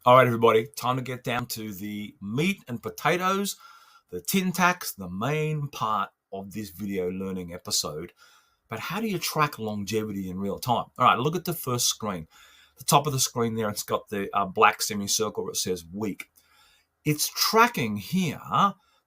All right, everybody, time to get down to the meat and potatoes, the tin tacks, the main part of this video learning episode. But how do you track longevity in real time? All right, look at the first screen. The top of the screen there, it's got the black semicircle that says week. It's tracking here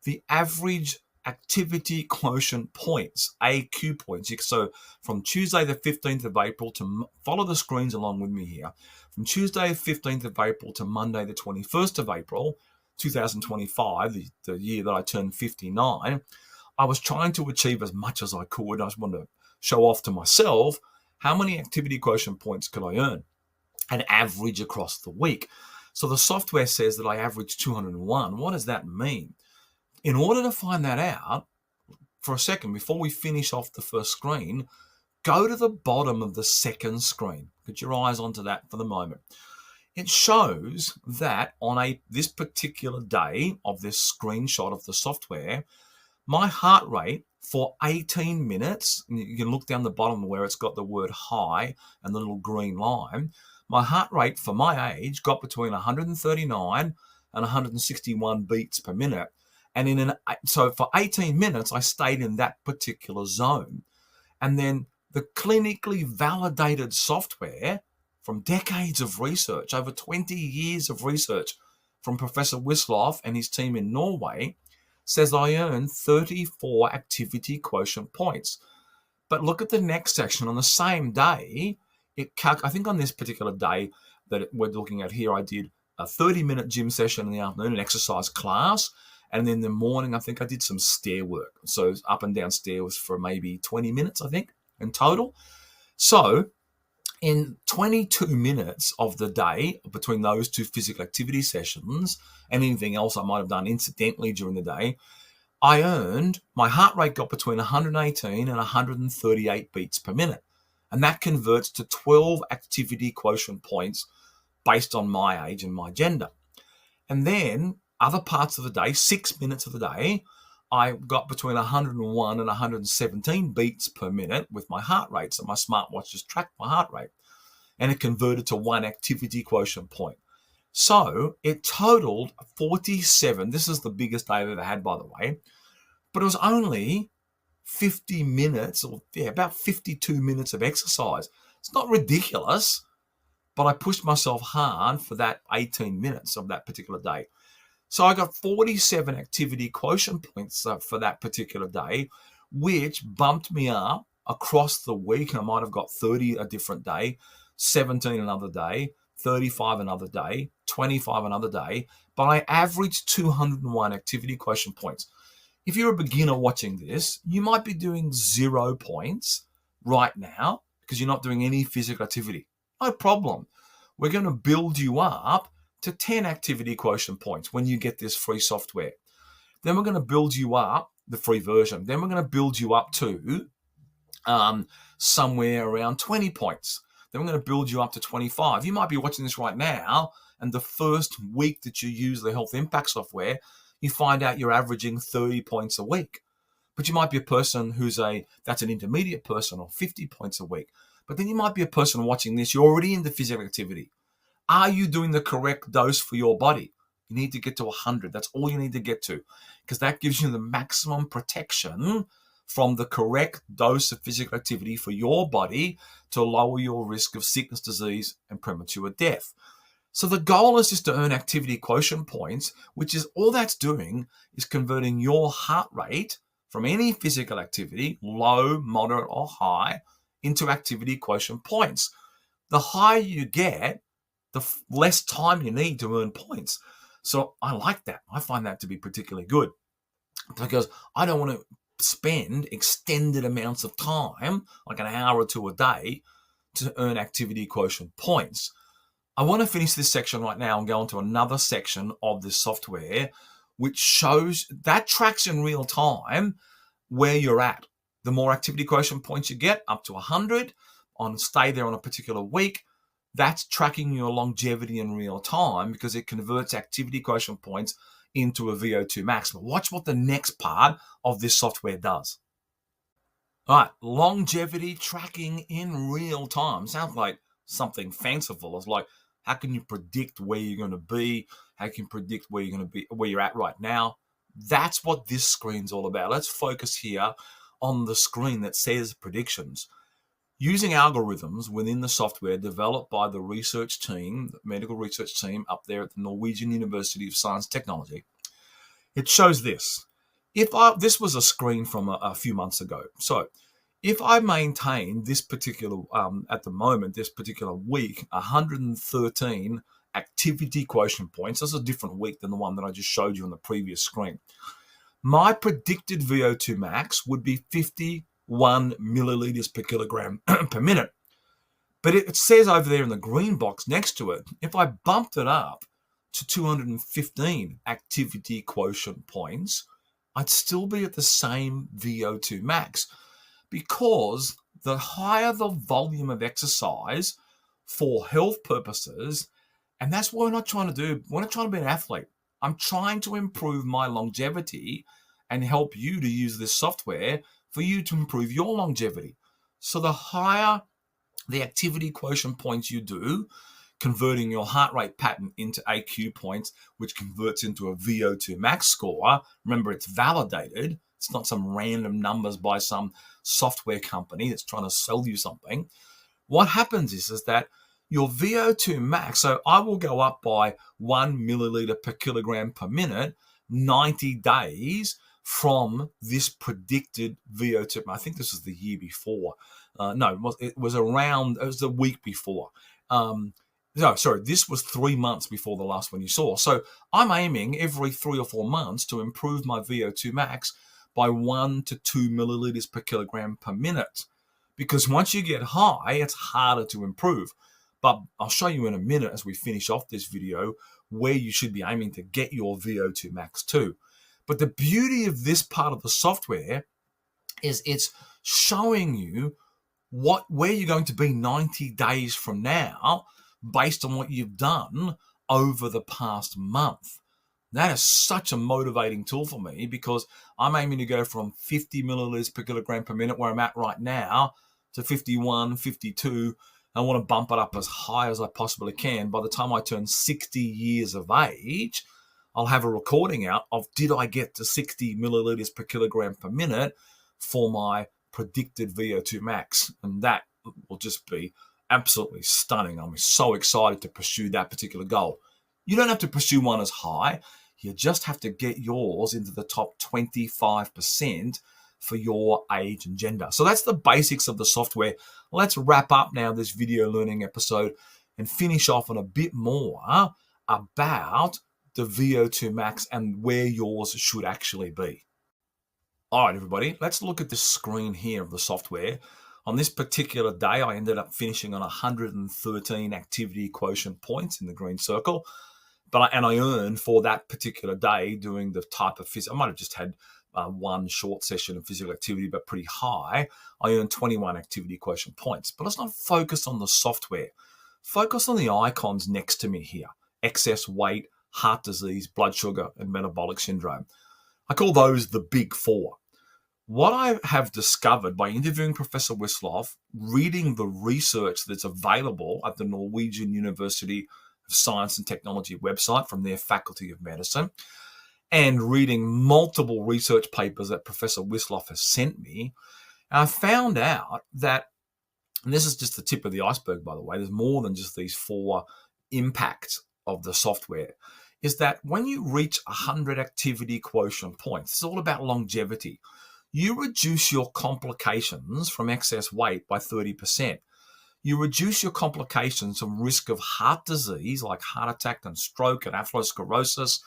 the average activity quotient points, AQ points. So from Tuesday the 15th of April to, follow the screens along with me here, from Tuesday the 15th of April to Monday the 21st of April, 2025, the year that I turned 59, I was trying to achieve as much as I could. I just wanted to show off to myself how many activity quotient points could I earn, an average across the week. So the software says that I averaged 201. What does that mean? In order to find that out, for a second, before we finish off the first screen, go to the bottom of the second screen. Put your eyes onto that for the moment. It shows that on this particular day of this screenshot of the software, my heart rate for 18 minutes, and you can look down the bottom where it's got the word high and the little green line, my heart rate for my age got between 139 and 161 beats per minute. And so for 18 minutes, I stayed in that particular zone. And then the clinically validated software from decades of research, over 20 years of research from Professor Wisloff and his team in Norway, says I earned 34 activity quotient points. But look at the next section. On the same day, I think on this particular day that we're looking at here, I did a 30-minute gym session in the afternoon, an exercise class. And in the morning, I think I did some stair work. So up and down stairs for maybe 20 minutes, I think, in total. So in 22 minutes of the day between those two physical activity sessions and anything else I might have done incidentally during the day, my heart rate got between 118 and 138 beats per minute. And that converts to 12 activity quotient points based on my age and my gender. And then other parts of the day, 6 minutes of the day, I got between 101 and 117 beats per minute with my heart rate. So my smartwatch just tracked my heart rate. And it converted to 1 activity quotient point. So it totaled 47. This is the biggest day I've ever had, by the way. But it was only 50 minutes, about 52 minutes of exercise. It's not ridiculous, but I pushed myself hard for that 18 minutes of that particular day. So I got 47 activity quotient points for that particular day, which bumped me up across the week. I might have got 30 a different day, 17 another day, 35 another day, 25 another day, but I averaged 201 activity quotient points. If you're a beginner watching this, you might be doing 0 points right now because you're not doing any physical activity. No problem. We're going to build you up to 10 activity quotient points when you get this free software. Then we're going to build you up, the free version. Then we're going to build you up to somewhere around 20 points. Then we're going to build you up to 25. You might be watching this right now, and the first week that you use the Health Impact software, you find out you're averaging 30 points a week. But you might be a person that's an intermediate person, or 50 points a week. But then you might be a person watching this, you're already into physical activity. Are you doing the correct dose for your body? You need to get to 100. That's all you need to get to, because that gives you the maximum protection from the correct dose of physical activity for your body to lower your risk of sickness, disease, and premature death. So the goal is just to earn activity quotient points, which is all that's doing is converting your heart rate from any physical activity, low, moderate, or high, into activity quotient points. The higher you get, the less time you need to earn points. So I like that. I find that to be particularly good because I don't want to spend extended amounts of time, like an hour or two a day, to earn activity quotient points. I want to finish this section right now and go on to another section of this software, which shows that tracks in real time where you're at. The more activity quotient points you get, up to 100, stay there on a particular week, that's tracking your longevity in real time because it converts activity quotient points into a VO₂ Max. But watch what the next part of this software does. All right, longevity tracking in real time. Sounds like something fanciful. It's like, How can you predict where you're going to be? How can you predict where you're going to be, where you're at right now? That's what this screen's all about. Let's focus here on the screen that says predictions. Using algorithms within the software developed by the research team, the medical research team up there at the Norwegian University of Science and Technology, it shows this. This was a screen from a few months ago. So if I maintain this particular, at the moment, this particular week, 113 activity quotient points, this is a different week than the one that I just showed you on the previous screen, my predicted VO2 max would be 51 milliliters per kilogram per minute. But it says over there in the green box next to it, if I bumped it up to 215 activity quotient points, I'd still be at the same VO2 max, because the higher the volume of exercise for health purposes, and that's what we're not trying to do. We're not trying to be an athlete. I'm trying to improve my longevity and help you to use this software for you to improve your longevity. So the higher the activity quotient points you do, converting your heart rate pattern into AQ points, which converts into a VO2 max score. Remember, it's validated. It's not some random numbers by some software company that's trying to sell you something. What happens is that your VO2 max, so I will go up by 1 milliliter per kilogram per minute, 90 days from this predicted VO2. I think this was the year before. It was the week before. This was 3 months before the last one you saw. So I'm aiming every 3 or 4 months to improve my VO2 max by 1 to 2 milliliters per kilogram per minute. Because once you get high, it's harder to improve. But I'll show you in a minute as we finish off this video where you should be aiming to get your VO2 max to. But the beauty of this part of the software is it's showing you where you're going to be 90 days from now based on what you've done over the past month. That is such a motivating tool for me, because I'm aiming to go from 50 milliliters per kilogram per minute, where I'm at right now, to 51, 52. I want to bump it up as high as I possibly can. By the time I turn 60 years of age, I'll have a recording out of, did I get to 60 milliliters per kilogram per minute for my predicted VO2 max? And that will just be absolutely stunning. I'm so excited to pursue that particular goal. You don't have to pursue one as high. You just have to get yours into the top 25% for your age and gender. So that's the basics of the software. Let's wrap up now this video learning episode and finish off on a bit more about the VO2 max and where yours should actually be. All right, everybody, let's look at this screen here of the software. On this particular day, I ended up finishing on 113 activity quotient points in the green circle. I earned for that particular day doing the type of physical. I might have just had one short session of physical activity, but pretty high. I earned 21 activity quotient points. But let's not focus on the software. Focus on the icons next to me here: excess weight, heart disease, blood sugar, and metabolic syndrome. I call those the big four. What I have discovered by interviewing Professor Wisloff, reading the research that's available at the Norwegian University of Science and Technology website from their Faculty of Medicine, and reading multiple research papers that Professor Wisloff has sent me, I found out that, and this is just the tip of the iceberg, by the way, there's more than just these four impacts of the software, is that when you reach 100 activity quotient points, it's all about longevity. You reduce your complications from excess weight by 30%. You reduce your complications from risk of heart disease, like heart attack and stroke and atherosclerosis,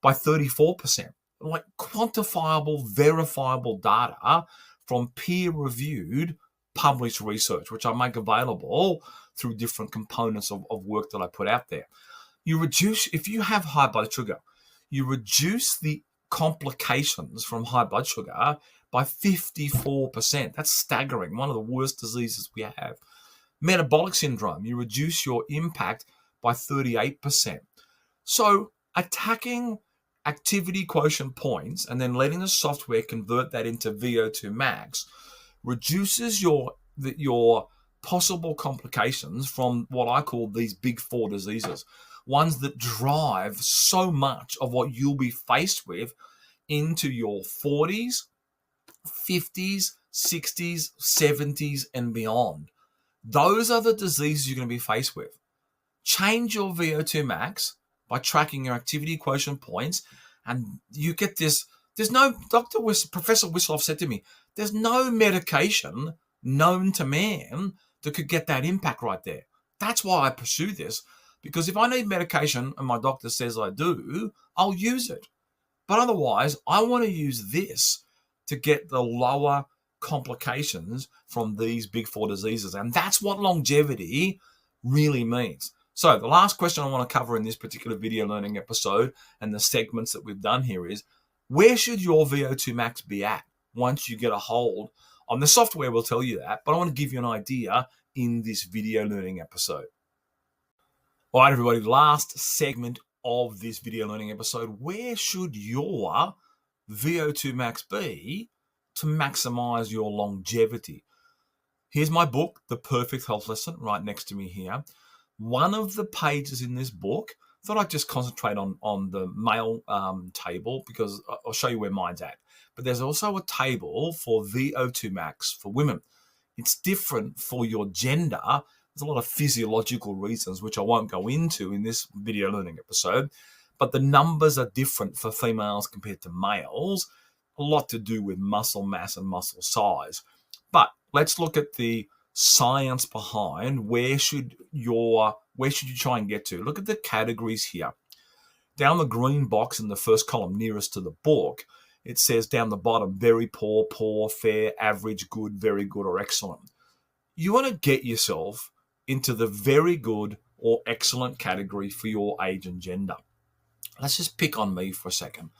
by 34%. Like quantifiable, verifiable data from peer-reviewed, published research, which I make available through different components of work that I put out there. You reduce, if you have high blood sugar, you reduce the complications from high blood sugar by 54%. That's staggering. One of the worst diseases we have. Metabolic syndrome, you reduce your impact by 38%. So attacking activity quotient points and then letting the software convert that into VO2 max reduces your possible complications from what I call these big four diseases, ones that drive so much of what you'll be faced with into your 40s, 50s, 60s, 70s, and beyond. Those are the diseases you're going to be faced with. Change your VO2 max by tracking your activity quotient points, and you get this. There's no, Professor Wisloff said to me, there's no medication known to man that could get that impact right there. That's why I pursue this, because if I need medication and my doctor says I do, I'll use it. But otherwise, I want to use this to get the lower complications from these big four diseases. And that's what longevity really means. So the last question I want to cover in this particular video learning episode and the segments that we've done here is, where should your VO2 max be at once you get a hold on the software? Will tell you that, but I want to give you an idea in this video learning episode. All right, everybody, last segment of this video learning episode. Where should your VO2 max be to maximize your longevity? Here's my book, The Perfect Health Lesson, right next to me here. One of the pages in this book, I thought I'd just concentrate on the male table, because I'll show you where mine's at. But there's also a table for VO2 max for women. It's different for your gender. There's a lot of physiological reasons, which I won't go into in this video learning episode. But the numbers are different for females compared to males. A lot to do with muscle mass and muscle size. But let's look at the science behind where should you try and get to. Look at the categories here. Down the green box in the first column nearest to the book, it says down the bottom, very poor, poor, fair, average, good, very good, or excellent. You want to get yourself into the very good or excellent category for your age and gender. Let's just pick on me for a second.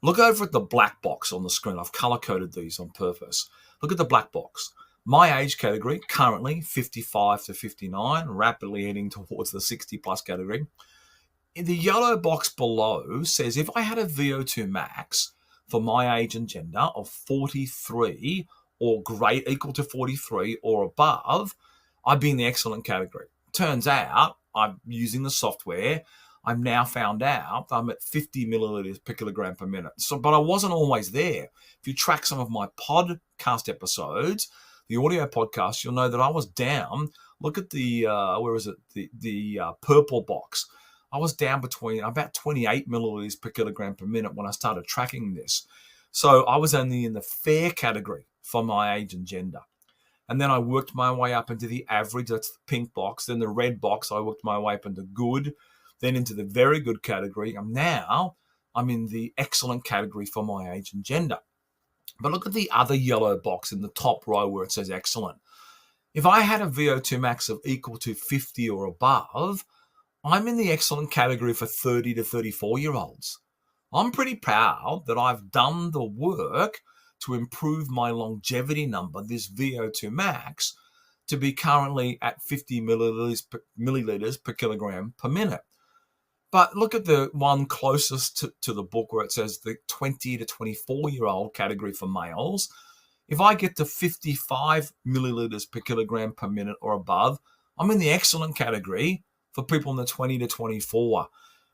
Look over at the black box on the screen. I've color-coded these on purpose. Look at the black box. My age category, currently 55 to 59, rapidly heading towards the 60-plus category. In the yellow box below says if I had a VO2 max for my age and gender of 43 or equal to 43 or above, I'd be in the excellent category. Turns out, I'm using the software, I'm now found out I'm at 50 milliliters per kilogram per minute. But I wasn't always there. If you track some of my podcast episodes, the audio podcast, you'll know that I was down. Look at the, the purple box. I was down between about 28 milliliters per kilogram per minute when I started tracking this. So I was only in the fair category for my age and gender. And then I worked my way up into the average, that's the pink box. Then the red box, I worked my way up into good, then into the very good category. And now I'm in the excellent category for my age and gender. But look at the other yellow box in the top row where it says excellent. If I had a VO2 max of equal to 50 or above, I'm in the excellent category for 30 to 34-year-olds. I'm pretty proud that I've done the work to improve my longevity number, this VO2 max, to be currently at 50 milliliters per kilogram per minute. But look at the one closest to the book where it says the 20 to 24-year-old category for males. If I get to 55 milliliters per kilogram per minute or above, I'm in the excellent category for people in the 20 to 24.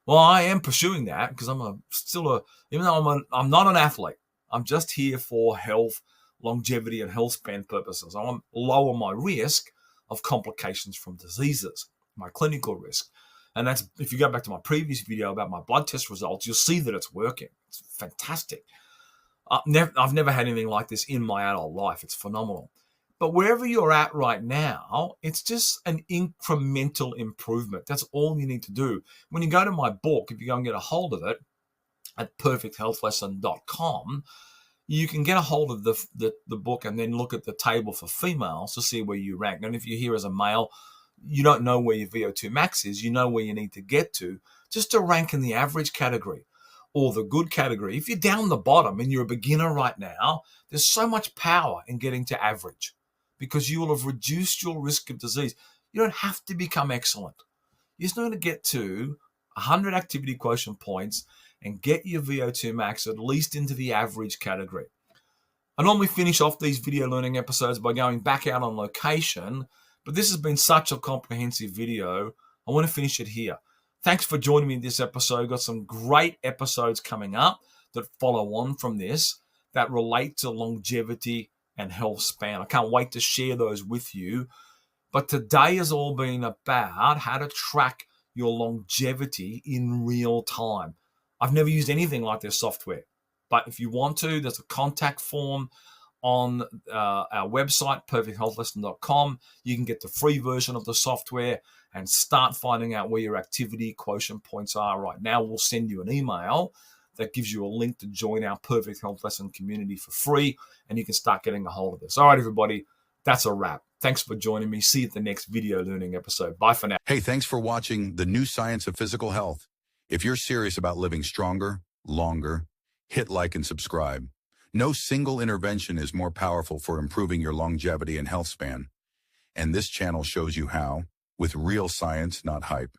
Well, I am pursuing that because even though I'm not an athlete, I'm just here for health, longevity, and health span purposes. I want to lower my risk of complications from diseases, my clinical risk. And that's, if you go back to my previous video about my blood test results, you'll see that it's working. It's fantastic. I've never had anything like this in my adult life. It's phenomenal. But wherever you're at right now, it's just an incremental improvement. That's all you need to do. When you go to my book, if you go and get a hold of it at perfecthealthlesson.com, you can get a hold of the book and then look at the table for females to see where you rank. And if you're here as a male, you don't know where your VO2 max is, you know where you need to get to just to rank in the average category or the good category. If you're down the bottom and you're a beginner right now, there's so much power in getting to average because you will have reduced your risk of disease. You don't have to become excellent. You just need to get to 100 activity quotient points and get your VO2 max at least into the average category. I normally finish off these video learning episodes by going back out on location But this has been such a comprehensive video. I want to finish it here. Thanks for joining me in this episode. Got some great episodes coming up that follow on from this that relate to longevity and health span. I can't wait to share those with you. But today has all been about how to track your longevity in real time. I've never used anything like this software, but if you want to, there's a contact form on our website, perfecthealthlesson.com. You can get the free version of the software and start finding out where your activity quotient points are right now. We'll send you an email that gives you a link to join our Perfect Health Lesson community for free, and you can start getting a hold of this. All right, everybody, that's a wrap. Thanks for joining me. See you at the next video learning episode. Bye for now. Hey, thanks for watching The New Science of Physical Health. If you're serious about living stronger, longer, hit like and subscribe. No single intervention is more powerful for improving your longevity and health span. And this channel shows you how, with real science, not hype.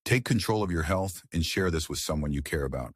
Take control of your health and share this with someone you care about.